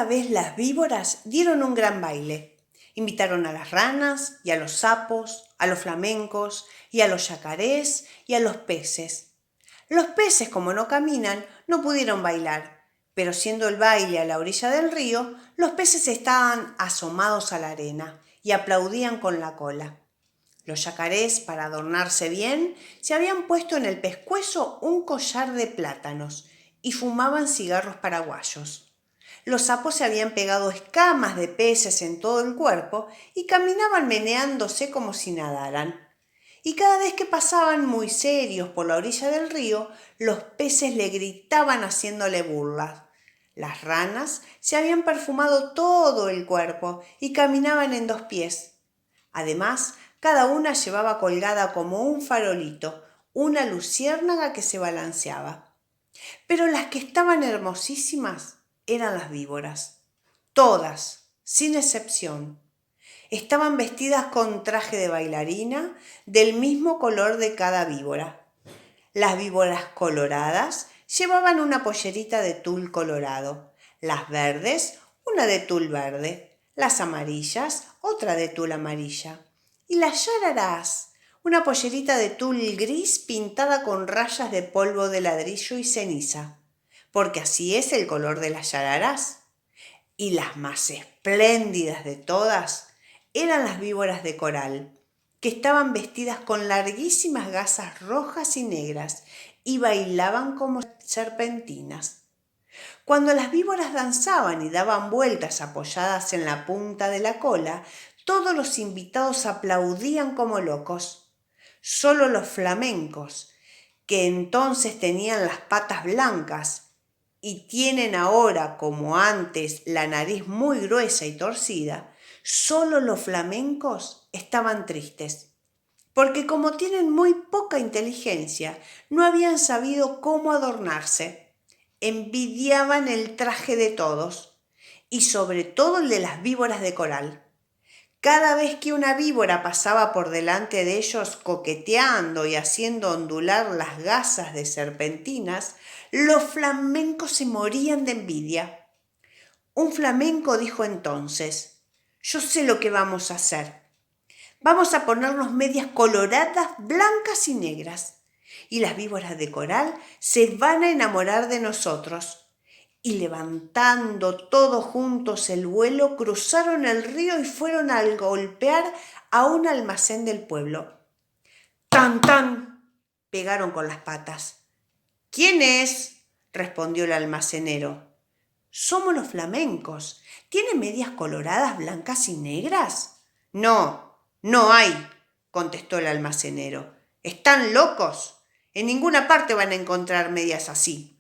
Esta vez las víboras dieron un gran baile. Invitaron a las ranas y a los sapos, a los flamencos y a los yacarés y a los peces. Los peces, como no caminan, no pudieron bailar, pero siendo el baile a la orilla del río, los peces estaban asomados a la arena y aplaudían con la cola. Los yacarés, para adornarse bien, se habían puesto en el pescuezo un collar de plátanos y fumaban cigarros paraguayos. Los sapos se habían pegado escamas de peces en todo el cuerpo y caminaban meneándose como si nadaran. Y cada vez que pasaban muy serios por la orilla del río, los peces le gritaban haciéndole burlas. Las ranas se habían perfumado todo el cuerpo y caminaban en dos pies. Además, cada una llevaba colgada como un farolito una luciérnaga que se balanceaba. Pero las que estaban hermosísimas eran las víboras. Todas, sin excepción. Estaban vestidas con traje de bailarina del mismo color de cada víbora. Las víboras coloradas llevaban una pollerita de tul colorado, las verdes una de tul verde, las amarillas otra de tul amarilla y las yararás una pollerita de tul gris pintada con rayas de polvo de ladrillo y ceniza, porque así es el color de las yararás. Y las más espléndidas de todas eran las víboras de coral, que estaban vestidas con larguísimas gasas rojas y negras y bailaban como serpentinas. Cuando las víboras danzaban y daban vueltas apoyadas en la punta de la cola, todos los invitados aplaudían como locos. Solo los flamencos, que entonces tenían las patas blancas y tienen ahora, como antes, la nariz muy gruesa y torcida, solo los flamencos estaban tristes, porque como tienen muy poca inteligencia, no habían sabido cómo adornarse. Envidiaban el traje de todos, y sobre todo el de las víboras de coral. Cada vez que una víbora pasaba por delante de ellos coqueteando y haciendo ondular las gasas de serpentinas, los flamencos se morían de envidia. Un flamenco dijo entonces: «Yo sé lo que vamos a hacer. Vamos a ponernos medias coloradas, blancas y negras, y las víboras de coral se van a enamorar de nosotros». Y levantando todos juntos el vuelo, cruzaron el río y fueron a golpear a un almacén del pueblo. ¡Tan, tan!, pegaron con las patas. «¿Quién es?», respondió el almacenero. «Somos los flamencos. ¿Tiene medias coloradas, blancas y negras?». «No, no hay», contestó el almacenero. «¿Están locos? En ninguna parte van a encontrar medias así».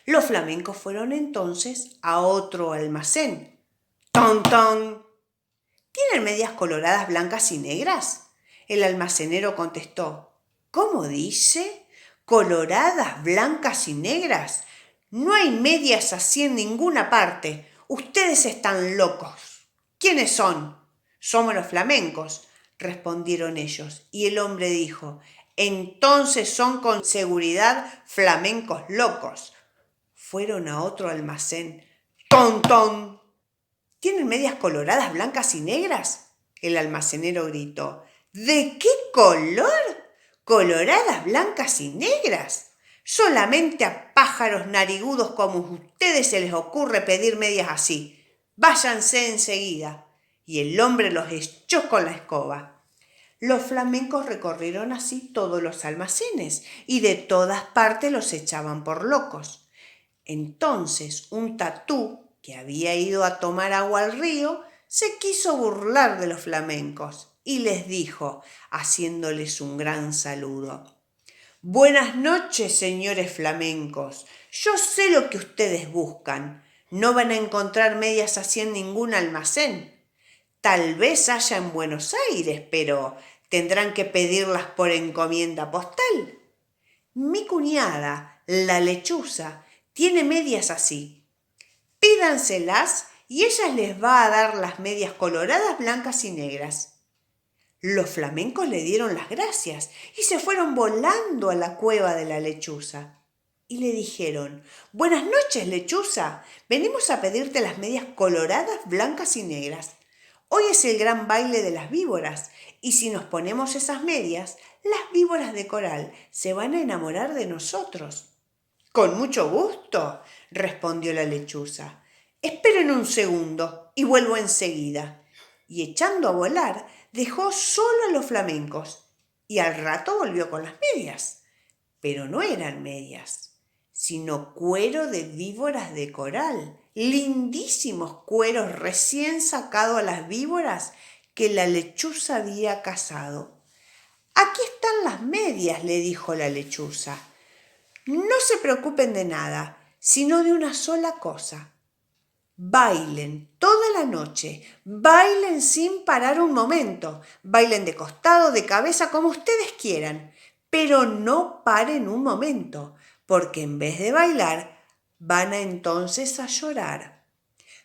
Los flamencos fueron entonces a otro almacén. ¡Ton, ton! ¿Tienen medias coloradas, blancas y negras?, el almacenero contestó. «¿Cómo dice? ¿Coloradas, blancas y negras? No hay medias así en ninguna parte. Ustedes están locos». «¿Quiénes son?». «Somos los flamencos», respondieron ellos. Y el hombre dijo: «Entonces son con seguridad flamencos locos». Fueron a otro almacén. ¡Ton, ton! ¿Tienen medias coloradas, blancas y negras?, el almacenero gritó. «¿De qué color? ¿Coloradas, blancas y negras? Solamente a pájaros narigudos como ustedes se les ocurre pedir medias así. Váyanse enseguida». Y el hombre los echó con la escoba. Los flamencos recorrieron así todos los almacenes y de todas partes los echaban por locos. Entonces un tatú, que había ido a tomar agua al río, se quiso burlar de los flamencos y les dijo, haciéndoles un gran saludo: «Buenas noches, señores flamencos. Yo sé lo que ustedes buscan. No van a encontrar medias así en ningún almacén. Tal vez haya en Buenos Aires, pero tendrán que pedirlas por encomienda postal. Mi cuñada, la lechuza, tiene medias así. Pídanselas y ella les va a dar las medias coloradas, blancas y negras». Los flamencos le dieron las gracias y se fueron volando a la cueva de la lechuza. y le dijeron: «Buenas noches, lechuza. Venimos a pedirte las medias coloradas, blancas y negras. Hoy es el gran baile de las víboras, y si nos ponemos esas medias, las víboras de coral se van a enamorar de nosotros». «Con mucho gusto», respondió la lechuza. «Esperen un segundo y vuelvo enseguida». Y echando a volar, dejó solo a los flamencos, y al rato volvió con las medias. Pero no eran medias, sino cuero de víboras de coral, lindísimos cueros recién sacados a las víboras que la lechuza había cazado. «Aquí están las medias», le dijo la lechuza. «No se preocupen de nada, sino de una sola cosa. Bailen toda la noche, bailen sin parar un momento, bailen de costado, de cabeza, como ustedes quieran, pero no paren un momento, porque en vez de bailar, van a entonces a llorar».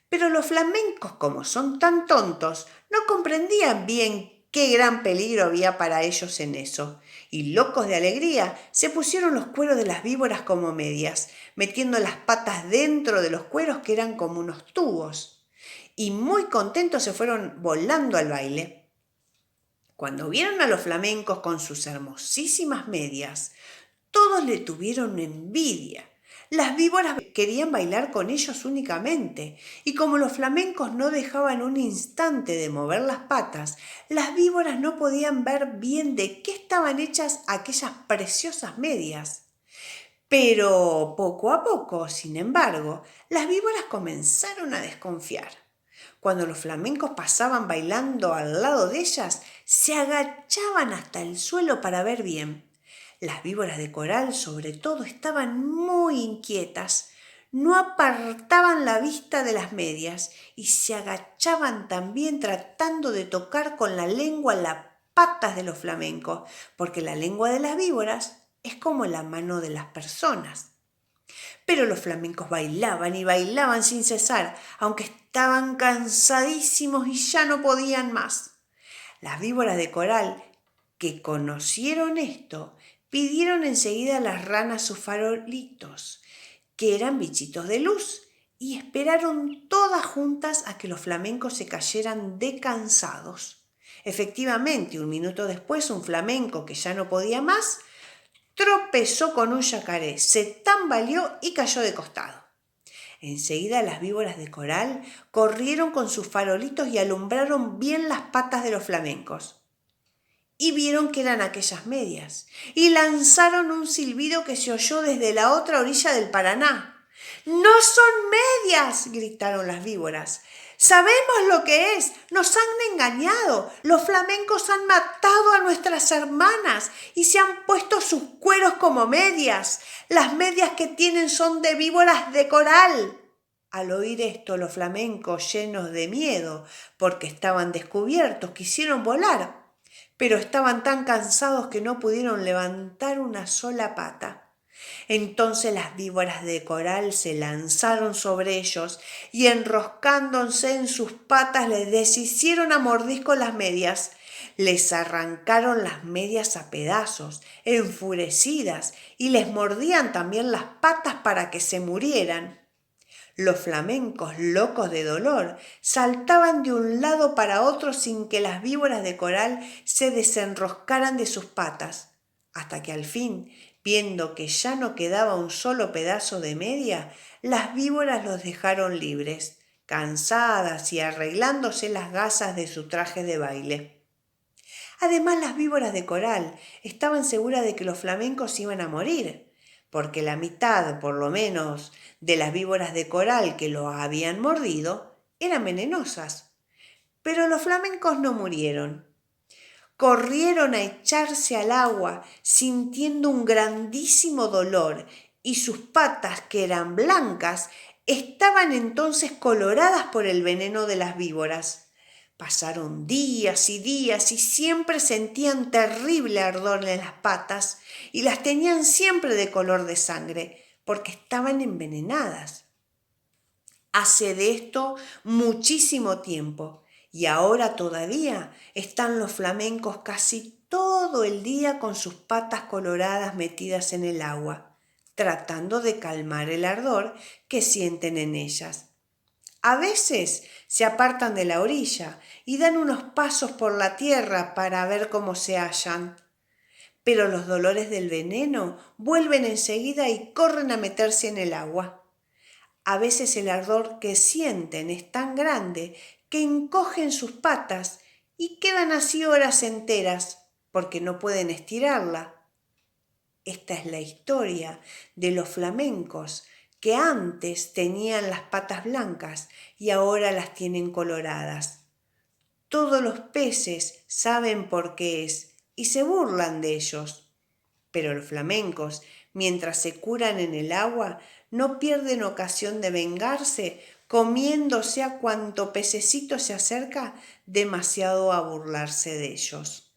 Pero los flamencos, como son tan tontos, no comprendían bien qué gran peligro había para ellos en eso, y locos de alegría se pusieron los cueros de las víboras como medias, metiendo las patas dentro de los cueros que eran como unos tubos, y muy contentos se fueron volando al baile. Cuando vieron a los flamencos con sus hermosísimas medias, todos le tuvieron envidia. Las víboras querían bailar con ellos únicamente, y como los flamencos no dejaban un instante de mover las patas, las víboras no podían ver bien de qué estaban hechas aquellas preciosas medias. Pero poco a poco, sin embargo, las víboras comenzaron a desconfiar. Cuando los flamencos pasaban bailando al lado de ellas, se agachaban hasta el suelo para ver bien. Las víboras de coral, sobre todo, estaban muy inquietas. No apartaban la vista de las medias y se agachaban también tratando de tocar con la lengua las patas de los flamencos, porque la lengua de las víboras es como la mano de las personas. Pero los flamencos bailaban y bailaban sin cesar, aunque estaban cansadísimos y ya no podían más. Las víboras de coral, que conocieron esto, pidieron enseguida a las ranas sus farolitos, que eran bichitos de luz, y esperaron todas juntas a que los flamencos se cayeran de cansados. Efectivamente, un minuto después, un flamenco que ya no podía más tropezó con un yacaré, se tambaleó y cayó de costado. Enseguida las víboras de coral corrieron con sus farolitos y alumbraron bien las patas de los flamencos. Y vieron que eran aquellas medias, y lanzaron un silbido que se oyó desde la otra orilla del Paraná. «¡No son medias!», gritaron las víboras. «Sabemos lo que es, nos han engañado, los flamencos han matado a nuestras hermanas y se han puesto sus cueros como medias. Las medias que tienen son de víboras de coral». Al oír esto, los flamencos, llenos de miedo, porque estaban descubiertos, quisieron volar, pero estaban tan cansados que no pudieron levantar una sola pata. Entonces las víboras de coral se lanzaron sobre ellos y enroscándose en sus patas les deshicieron a mordisco las medias. Les arrancaron las medias a pedazos, enfurecidas, y les mordían también las patas para que se murieran. Los flamencos, locos de dolor, saltaban de un lado para otro sin que las víboras de coral se desenroscaran de sus patas, hasta que al fin, viendo que ya no quedaba un solo pedazo de media, las víboras los dejaron libres, cansadas y arreglándose las gasas de su traje de baile. Además, las víboras de coral estaban seguras de que los flamencos iban a morir, porque la mitad, por lo menos, de las víboras de coral que los habían mordido eran venenosas. Pero los flamencos no murieron. Corrieron a echarse al agua sintiendo un grandísimo dolor, y sus patas, que eran blancas, estaban entonces coloradas por el veneno de las víboras. Pasaron días y siempre sentían terrible ardor en las patas y las tenían siempre de color de sangre, porque estaban envenenadas. Hace de esto muchísimo tiempo, y ahora todavía están los flamencos casi todo el día con sus patas coloradas metidas en el agua. tratando de calmar el ardor que sienten en ellas. A veces se apartan de la orilla y dan unos pasos por la tierra para ver cómo se hallan. Pero los dolores del veneno vuelven enseguida y corren a meterse en el agua. A veces el ardor que sienten es tan grande que encogen sus patas y quedan así horas enteras porque no pueden estirarla. Esta es la historia de los flamencos que antes tenían las patas blancas y ahora las tienen coloradas. Todos los peces saben por qué es y se burlan de ellos. Pero los flamencos, mientras se curan en el agua, no pierden ocasión de vengarse comiéndose a cuanto pececito se acerca demasiado a burlarse de ellos.